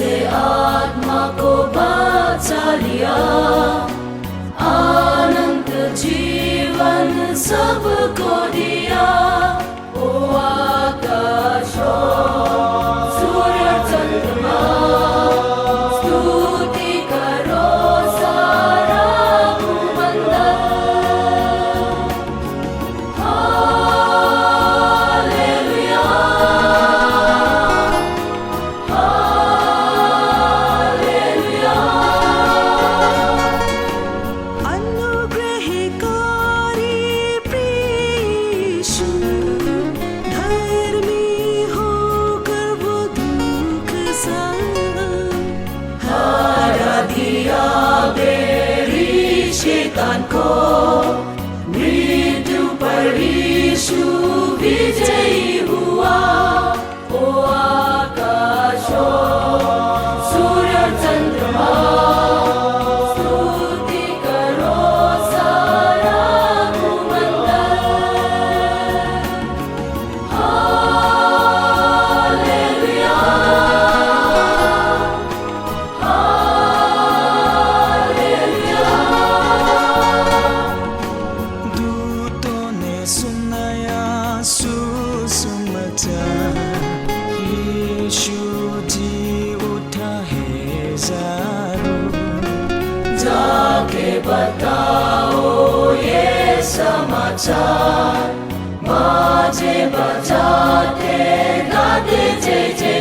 से आत्मा को बचा लिया, अनंत जीवन सबको दिया। ओ आकाश सूर्य चंद्रमा स्तुति करो सारा भूमंडल। Hallelujah hallelujah. अनुग्रहकारी प्रियेशु, धर्मी होकर वो दुख सहा। हरा दिया बेरी शैतान को, मृत्यु पर यीशु विजयी हुआ। ओ आकाशो सूर्य चंद्रमा स्तुति करो सारा भूमंडल। Hallelujah hallelujah. दूतों ने सुनाया सुसमाचार, यीशु जी उठा है ज़ारू। जाके बताओ ये समाचार, बाजे बजाते गाते जय जय